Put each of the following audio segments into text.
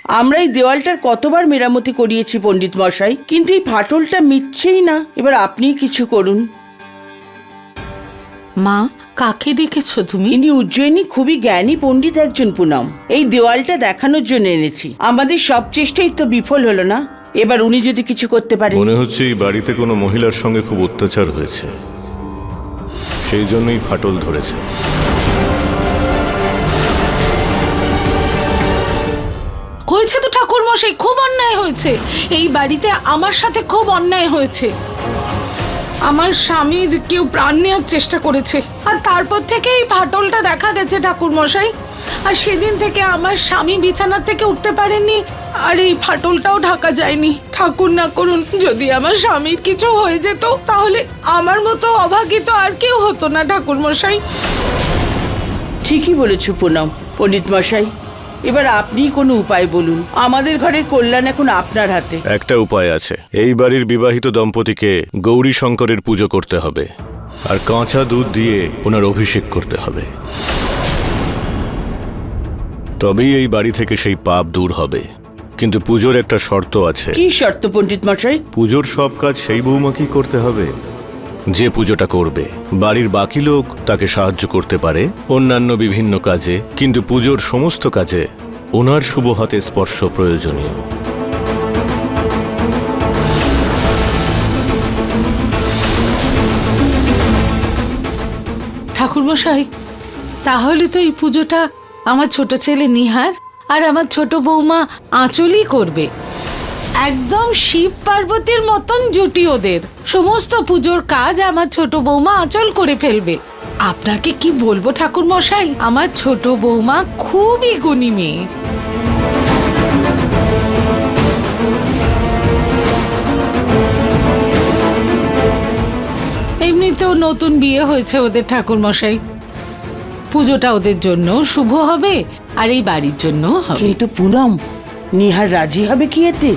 আমরা এই দেওয়ালটার কতবার মেরামতি করিয়েছি পণ্ডিত মশাই, কিন্তু এই ফাটলটা মিটছেই না। এবার আপনি কিছু করুন। মা, কাকে ডেকেছো তুমি? ইনি উজ্জয়িনী খুবই জ্ঞানী পণ্ডিত একজন পুনম। এই দেওয়ালটা দেখানোর জন্য এনেছি। আমাদের সব চেষ্টাই তো বিফল হলো না, এবার উনি যদি কিছু করতে পারেন। মনে হচ্ছে এই বাড়িতে কোনো মহিলার সঙ্গে খুব অত্যাচার হয়েছে, সেই জন্যই ফাটল ধরেছে। হয়েছে তো ঠাকুর মশাই, খুব অন্যায় হয়েছে। এই বাড়িতে আমার সাথে খুব অন্যায় হয়েছে। আমার স্বামীর কেউ প্রাণ নেওয়ার চেষ্টা করেছে, আর তারপর থেকে এই ফাটলটা দেখা গেছে ঠাকুর মশাই। আর সেদিন থেকে আমার স্বামী বিছানার থেকে উঠতে পারেননি, আর এই ফাটলটাও ঢাকা যায়নি। ঠাকুর না করুন, যদি আমার স্বামীর কিছু হয়ে যেত তাহলে আমার মতো অভাগিত আর কেউ হতো না ঠাকুর মশাই। ঠিকই বলেছো পুনম। পণ্ডিত মশাই, এবার আপনি কোনো উপায় বলুন। আমাদের ঘরের কল্যাণ এখন আপনার হাতে। একটা উপায় আছে। এই বাড়ির বিবাহিত দম্পতিকে গৌরী শঙ্করের পুজো করতে হবে, আর কাঁচা দুধ দিয়ে ওনার অভিষেক করতে হবে। তবেই এই বাড়ি থেকে সেই পাপ দূর হবে। কিন্তু পুজোর একটা শর্ত আছে। কি শর্ত পণ্ডিত মশাই? পুজোর সব কাজ সেই বৌমাকেই করতে হবে যে পুজোটা করবে। বাড়ির বাকি লোক তাকে সাহায্য করতে পারে অন্যান্য বিভিন্ন কাজে, কিন্তু পুজোর সমস্ত কাজে ওনার শুভ হাতে স্পর্শ প্রয়োজনীয়। ঠাকুর মশাই, তাহলে তো এই পুজোটা আমার ছোট ছেলে নিহার আর আমার ছোট বৌমা আঁচলই করবে। একদম শিব পার্বতীর মতন জুটি ওদের। সমস্ত পুজোর কাজ আমার ছোট বৌমা আঁচল করে ফেলবে। আপনাকে কি বলবো ঠাকুর মশাই, আমার ছোট বৌমা খুবই গুণী মেয়ে। এমনিতেও নতুন বিয়ে হয়েছে ওদের ঠাকুর মশাই। পুজোটা ওদের জন্য শুভ হবে আর এই বাড়ির জন্য হবে। কিন্তু পুনম, নিহার রাজি হবে কি এতে?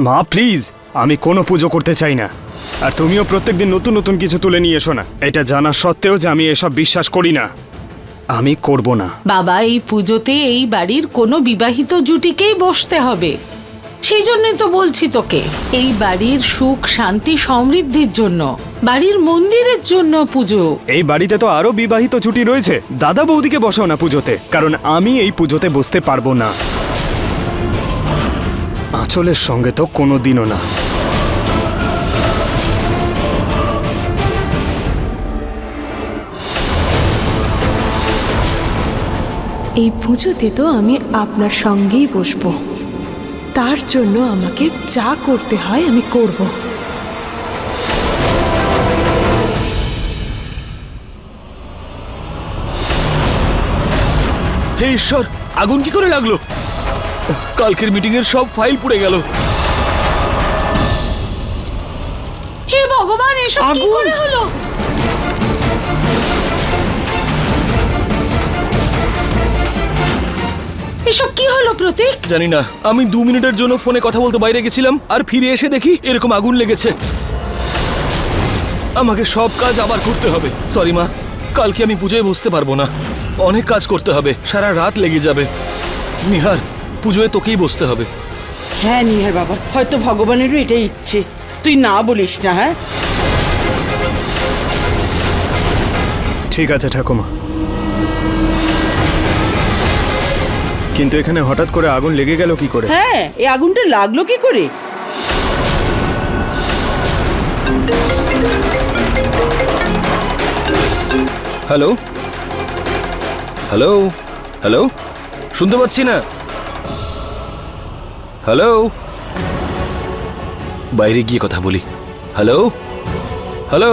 মা প্লিজ, আমি কোনো পুজো করতে চাই না। আর তুমিও প্রত্যেকদিন নতুন নতুন কিছু তুলে নিয়ে এসো না। এটা জানা সত্ত্বেও যে আমি এসব বিশ্বাস করি না, আমি করব না। বাবা, এই পুজোতে এই বাড়ির কোনো বিবাহিত জুটিকেই বসতে হবে। সেই জন্যই তো বলছি তোকে, এই বাড়ির সুখ শান্তি সমৃদ্ধির জন্য, বাড়ির মন্দিরের জন্য পুজো। এই বাড়িতে তো আরো বিবাহিত জুটি রয়েছে। দাদা বৌদিকে বসাও না পুজোতে, কারণ আমি এই পুজোতে বসতে পারবো না। আঁচলের সঙ্গে তো কোনোদিনও না। এই পুজোতে তো আমি আপনার সঙ্গেই বসবো। তার জন্য আমাকে যা করতে হয় আমি করব। হে ঈশ্বর, আগুন কি করে লাগলো? কালকের মিটিং এর সব ফাইল পুড়ে গেল। হে ভগবান, এসব কি করে হলো? এসব কি হলো প্রতীক? জানি না, আমি 2 মিনিটের জন্য ফোনে কথা বলতে বাইরে গেছিলাম, আর ফিরে এসে দেখি এরকম আগুন লেগেছে। আমাকে সব কাজ আবার করতে হবে। সরি মা, কালকে আমি পুজোয় বসতে পারবো না। অনেক কাজ করতে হবে, সারা রাত লেগে যাবে। নিহার, পুজোয় তোকেই বসতে হবে। হ্যাঁ নিহার বাবা, হয়তো ভগবানেরও এটাই ইচ্ছে। তুই না বলিস না। হ্যাঁ ঠিক আছে ঠাকুমা, কিন্তু এখানে হঠাৎ করে আগুন লেগে গেল কি করে? হ্যাঁ, এই আগুনটা লাগলো কি করে? হ্যালো হ্যালো হ্যালো, শুনতে পাচ্ছি না। হ্যালো, বাইরে গিয়ে কথা বলি। হ্যালো হ্যালো,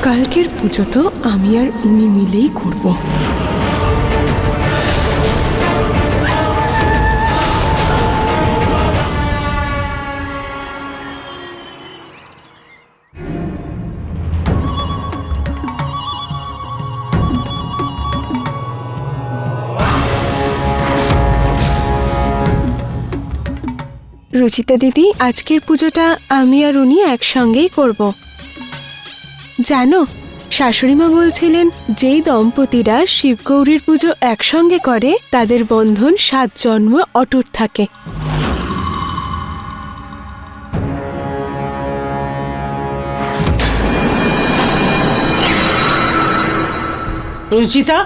কালকের পুজো তো আমি আর উনি মিলেই করব। রুচিতা দিদি, আজকের পুজোটা আমি আর উনি একসঙ্গেই করব। জানো, শাশুড়িমা বলছিলেন যেই দম্পতিরা শিবগৌরীর পুজো একসঙ্গে করে তাদের বন্ধন 7 জন্ম অটুট থাকে। রুচিতা,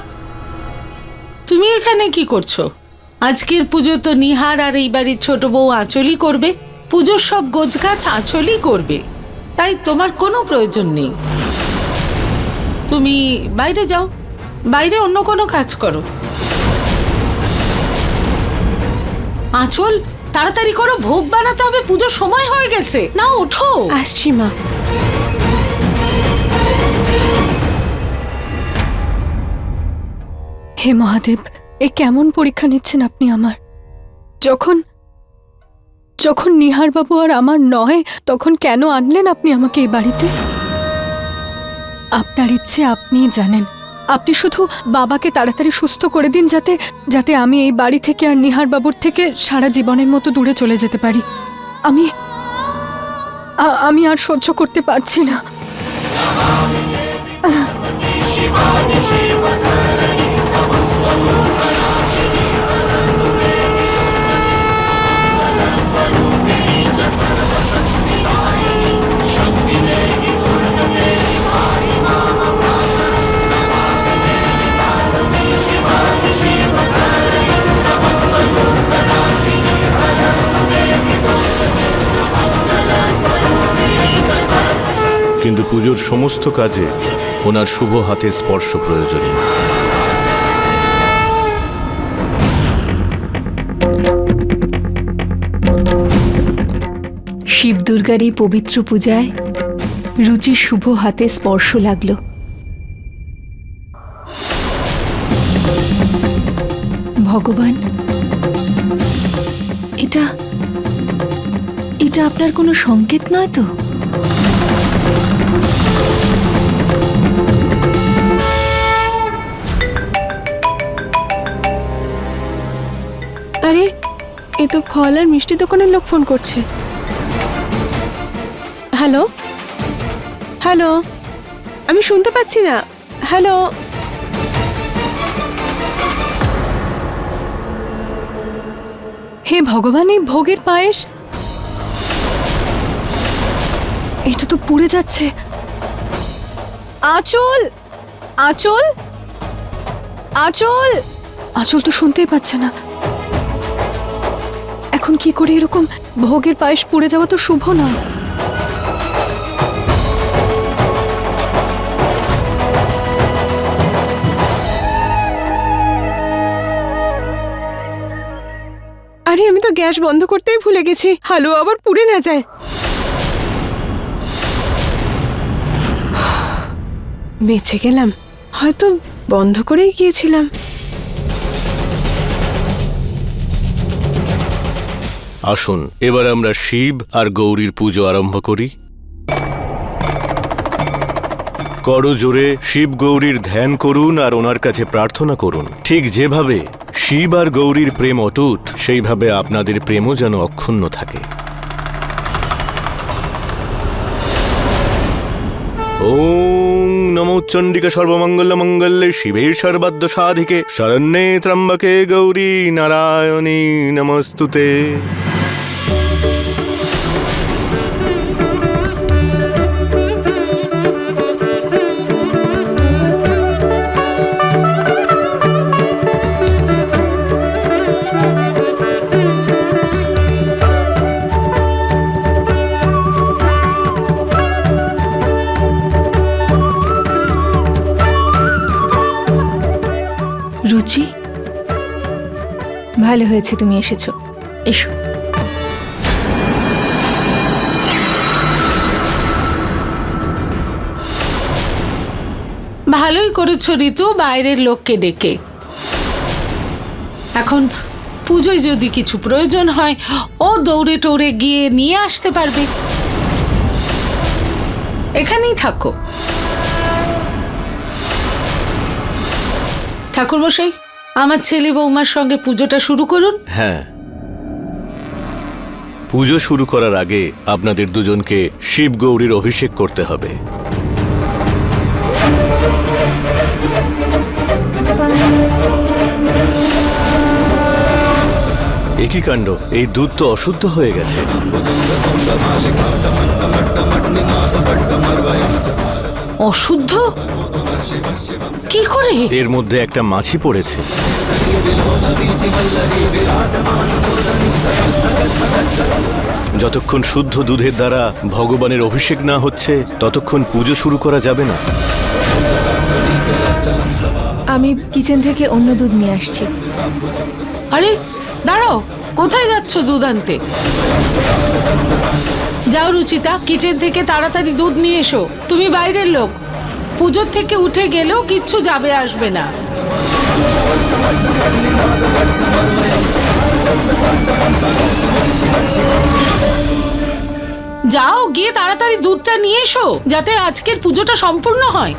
তুমি এখানে কি করছো? আজকের পুজো তো নিহার আর এই বাড়ির ছোট বউ আঁচলই করবে। পুজোর সব গোছগাছ আঁচলই করবে, তাই তোমার কোনো প্রয়োজন নেই। তুমি বাইরে যাও, বাইরে অন্য কোনো কাজ করো। আঁচল, তাড়াতাড়ি করো, ভোগ বানাতে হবে, পুজোর সময় হয়ে গেছে। না, ওঠো। আসছি মা। হে মহাদেব, এ কেমন পরীক্ষা নিচ্ছেন আপনি আমার? যখন যখন নিহার বাবু আর আমার নয়, তখন কেন আনলেন আপনি আমাকে এই বাড়িতে? আপনার ইচ্ছে আপনিই জানেন। আপনি শুধু বাবাকে তাড়াতাড়ি সুস্থ করে দিন, যাতে যাতে আমি এই বাড়ি থেকে আর নিহার বাবুর থেকে সারা জীবনের মতো দূরে চলে যেতে পারি। আমি আর সহ্য করতে পারছি না। কিন্তু পুজোর সমস্ত কাজে ওনার শুভ হাতের স্পর্শ প্রয়োজনীয়। শিব দুর্গার এই পবিত্র পূজায় রুচির শুভ হাতে স্পর্শ লাগলো। ভগবান, এটা আপনার কোনো সংকেত নয় তো? আরে, এ তো ফল আর মিষ্টি দোকানের লোক ফোন করছে। হ্যালো হ্যালো, আমি শুনতে পাচ্ছি না। হ্যালো, হে ভগবান, এই ভোগের পায়েস, এটা তো পুড়ে যাচ্ছে। আঁচল, আঁচল, আঁচল, আঁচল তো শুনতেই পাচ্ছে না। এখন কি করে? এরকম ভোগের পায়েস পুড়ে যাওয়া তো শুভ নয়। আরে আমি তো গ্যাস বন্ধ করতেই ভুলে গেছি, হালুয়া আবার পুড়ে না যায়। বেঁচে গেলাম, হয়তো বন্ধ করেই গিয়েছিলাম। আসুন এবার আমরা শিব আর গৌরীর পুজো আরম্ভ করি। করজোড়ে শিব গৌরীর ধ্যান করুন আর ওনার কাছে প্রার্থনা করুন। ঠিক যেভাবে শিব আর গৌরীর প্রেম অটুট, সেইভাবে আপনাদের প্রেমও যেন অক্ষুণ্ণ থাকে। ওম নমো চণ্ডিকা সর্বমঙ্গল মঙ্গলে শিবে সর্বাদ্য সাধিকে শরণ্যে ত্র্যম্বকে গৌরী নারায়ণী নমস্তুতে। রুচি, ভালো হয়েছে তুমি এসেছো। এসো। ভালোই করেছো ঋতু, বাইরের লোককে ডেকে। এখন পুজোয় যদি কিছু প্রয়োজন হয়, ও দৌড়ে টৌড়ে গিয়ে নিয়ে আসতে পারবে। এখানেই থাকো। ঠাকুরমশাই, আমার ছেলে বৌমার সঙ্গে পুজোটা শুরু করুন। হ্যাঁ, পুজো শুরু করার আগে আপনাদের দুজনকে শিব গৌরীর অভিষেক করতে হবে। একই কাণ্ড, এই দুধ তো অশুদ্ধ হয়ে গেছে। অশুদ্ধ? কি করে? এর মধ্যে একটা মাছি পড়েছে। যতক্ষণ শুদ্ধ দুধের দ্বারা ভগবানের অভিষেক না হচ্ছে ততক্ষণ পুজো শুরু করা যাবে না। আমি কিচেন থেকে অন্য দুধ নিয়ে আসছি। আরে দাঁড়াও, কোথায় যাচ্ছ দুধ আনতে? যাও রুচিতা, কিচেন থেকে তাড়াতাড়ি দুধ নিয়ে এসো। তুমি বাইরের লোক, পুজোর থেকে উঠে গেলেও কিচ্ছু যাবে আসবে না। যাও, গিয়ে তাড়াতাড়ি দুধটা নিয়ে এসো যাতে আজকের পুজোটা সম্পূর্ণ হয়।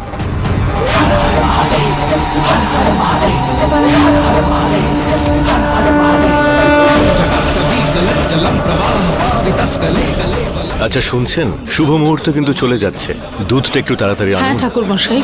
আচ্ছা শুনছেন, শুভ মুহূর্ত কিন্তু চলে যাচ্ছে, দুধটা একটু তাড়াতাড়ি হ্যাঁ আনুন। ঠাকুর মশাই।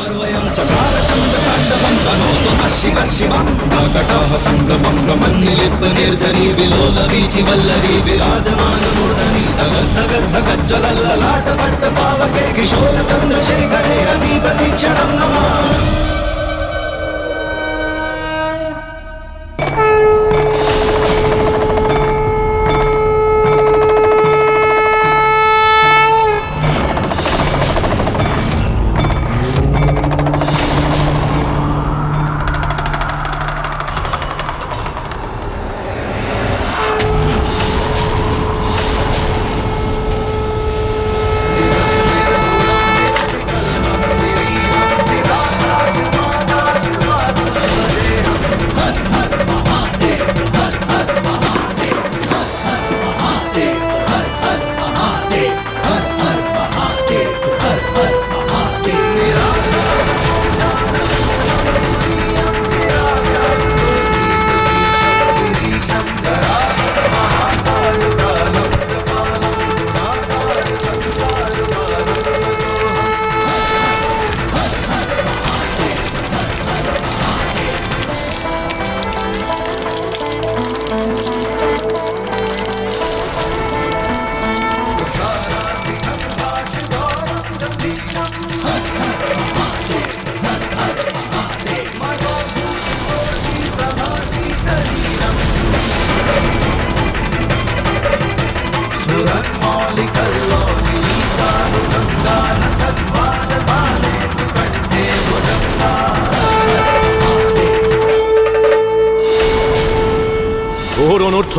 ঘোর অনর্থ,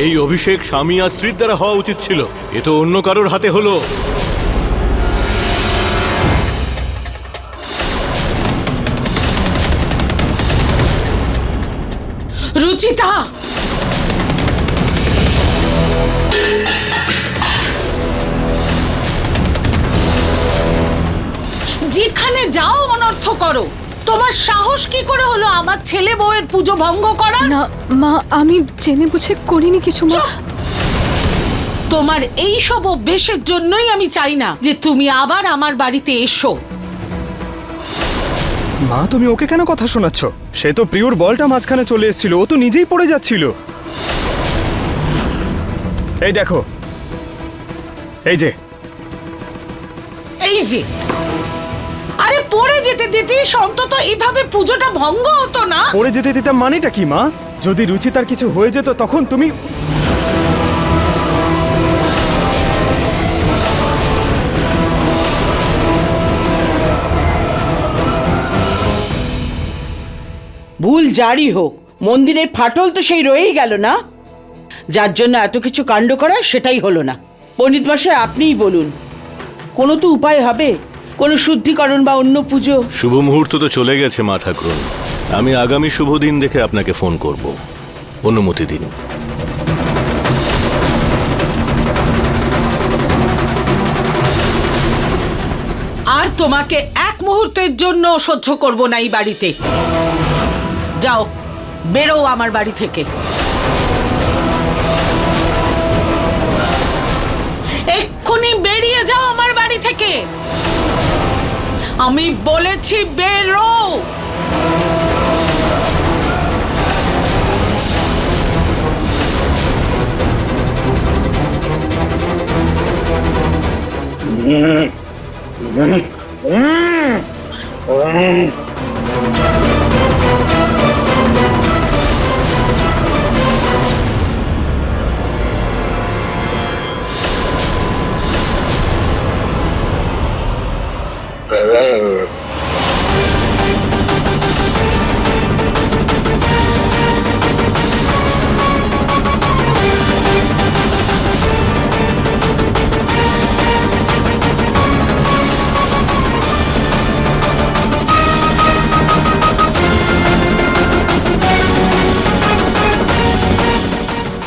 এই অভিষেক স্বামী আর স্ত্রীর দ্বারা হওয়া উচিত ছিল, এ তো অন্য কারোর হাতে হলো। রুচিতা, যেখানে যাও অনর্থ করো। তোমার সাহস কি করে হলো আমার ছেলে বউয়ের পুজো ভঙ্গ করার? না মা, আমি জেনে বুঝে করিনি কিছু মা। চুপ! তোমার এই সব অভ্যেসের জন্যই আমি চাই না যে তুমি আবার আমার বাড়িতে এসো। মা, তুমি ওকে কেন কথা শোনাচ্ছ? সে তো প্রিয়র বলটা মাঝখানে চলে এসেছিল, ও তো নিজেই পড়ে যাচ্ছিল। এই দেখো, এই যে এই যে, আরে পড়ে যেতে দিতে অন্তত এইভাবে পুজোটা ভঙ্গ হতো না। পড়ে যেতে দিতাম মানেটা কি মা? যদি রুচিতার কিছু হয়ে যেত তখন তুমি... ভুল যারই হোক, মন্দিরের ফাটল তো সেই রয়েই গেল না। যার জন্য এত কিছু কাণ্ড করা সেটাই হলো না। পণ্ডিত মশাই, আপনিই বলুন, কোনো তো উপায় হবে, কোনো শুদ্ধিকরণ বা অন্য পুজো? শুভ মুহূর্ত তো চলে গেছে মা ঠাকুরন, আমি আগামী শুভ দিন দেখে আপনাকে ফোন করব, অনুমতি দিন। আর তোমাকে এক মুহূর্তের জন্য সহ্য করব না এই বাড়িতে। যাও, বেরো আমার বাড়ি থেকে। এক্ষুনি বেরিয়ে যাও আমার বাড়ি থেকে। আমি বলেছি বেরো।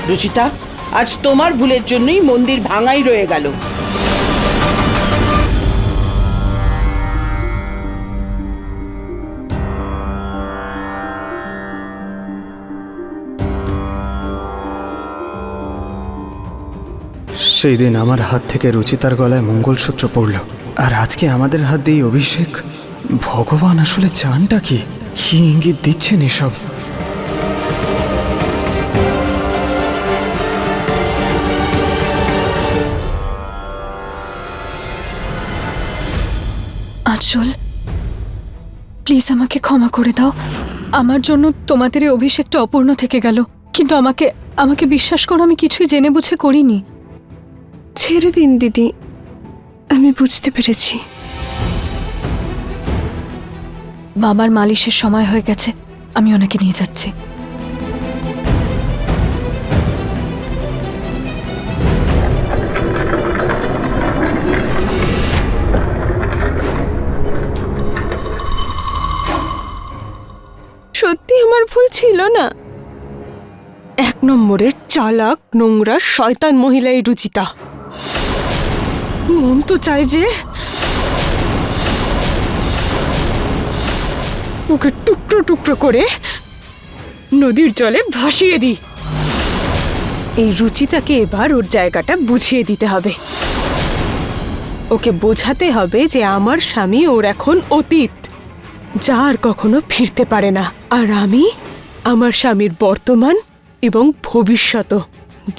রুচিতা, আজ তোমার ভুলের জন্যই মন্দির ভাঙাই রয়ে গেল। সেই দিন আমার হাত থেকে রুচিতার গলায় মঙ্গলসূত্র পড়ল, আর আজকে আমাদের হাত দিয়ে অভিষেক। ভগবান আসলে চানটা কি? কি ইঙ্গিত দিচ্ছেন এসব? আঁচল, প্লিজ আমাকে ক্ষমা করে দাও। আমার জন্য তোমাদের এই অভিষেকটা অপূর্ণ থেকে গেল, কিন্তু আমাকে আমাকে বিশ্বাস করো, আমি কিছুই জেনে বুঝে করিনি। ছেড়ে দিন দিদি, আমি বুঝতে পেরেছি। বাবার মালিশের সময় হয়ে গেছে, আমি ওনাকে নিয়ে যাচ্ছি। সত্যি আমার ভুল ছিল না। 1 নম্বরের চালাক নোংরা শয়তান মহিলা এই রুচিতা। মন তো চায় যে ওকে টুকরো টুকরো করে নদীর জলে ভাসিয়ে দিই। এই রুচিতাকে এবার ওর জায়গাটা বুঝিয়ে দিতে হবে। ওকে বোঝাতে হবে যে আমার স্বামী ওর এখন অতীত, যা আর কখনো ফিরতে পারে না। আর আমি আমার স্বামীর বর্তমান এবং ভবিষ্যৎ,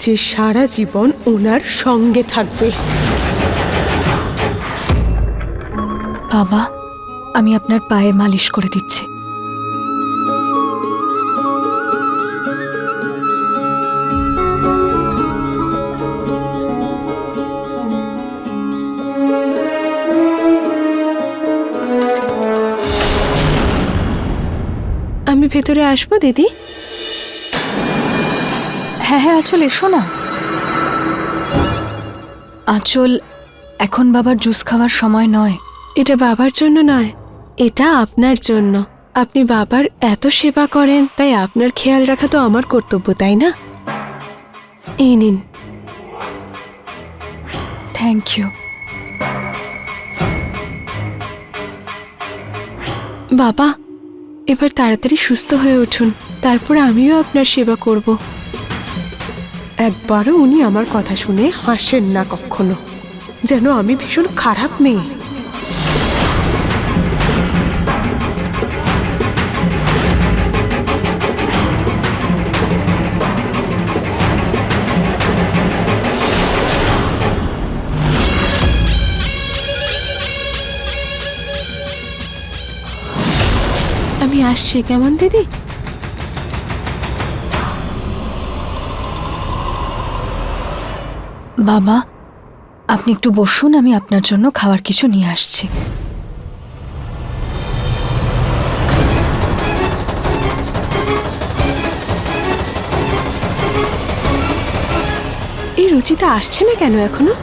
যে সারা জীবন ওনার সঙ্গে থাকবে। বাবা, আমি আপনার পায়ে মালিশ করে দিচ্ছি। আমি ভেতরে আসবো দিদি? হ্যাঁ হ্যাঁ, আঁচল এসো না। আঁচল, এখন বাবার জুস খাওয়ার সময় নয়। এটা বাবার জন্য নয়, এটা আপনার জন্য। আপনি বাবার এত সেবা করেন, তাই আপনার খেয়াল রাখা তো আমার কর্তব্য, তাই না? এই নিন। Thank you. বাবা, এবার তাড়াতাড়ি সুস্থ হয়ে উঠুন, তারপর আমিও আপনার সেবা করব। একবারও উনি আমার কথা শুনে হাসেন না কখনো, যেন আমি ভীষণ খারাপ মেয়ে। আমি আসছি, কেমন দিদি? বাবা, আপনি একটু বসুন, আমি আপনার জন্য খাওয়ার কিছু নিয়ে আসছি। এই রুচিতা আসছে না কেন এখনো?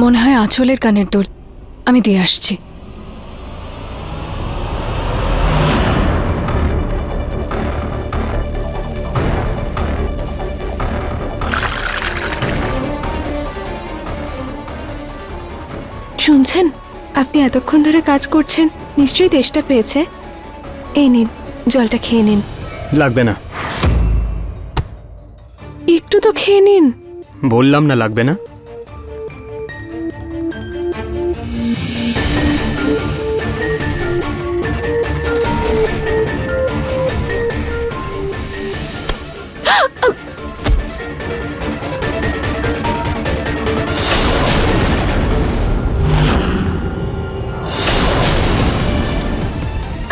মনে হয় আঁচলের কানের দুল, আমি দিয়ে আসছি। শুনছেন, আপনি এতক্ষণ ধরে কাজ করছেন, নিশ্চয়ই তেষ্টা পেয়েছে। এই নিন, জলটা খেয়ে নিন। লাগবে না। একটু তো খেয়ে নিন। বললাম না লাগবে না।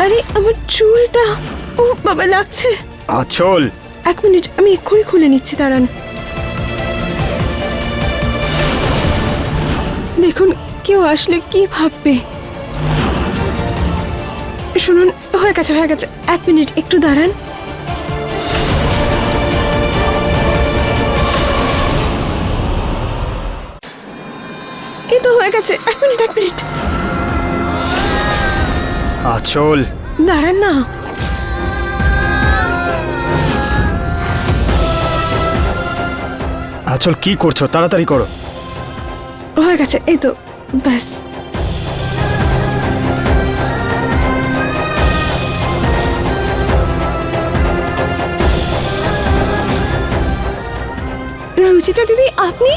আরে আমার চুলটা, ও বাবা লাগছে। আচল, 1 মিনিট, আমি এক্ষুনি খুলে নিচ্ছি, দাঁড়ান। দেখুন, কেউ আসলে কি ভাববে। শুনুন, হয়ে গেছে হয়ে গেছে। 1 মিনিট, একটু দাঁড়ান। এই তো হয়ে গেছে। 1 মিনিট 1 মিনিট, আচল। দাঁড়ান না। আচল, কি করছো? তাড়াতাড়ি করো। হয়ে গেছে, এই তো, ব্যাস। রুচিতা দিদি, আপনি?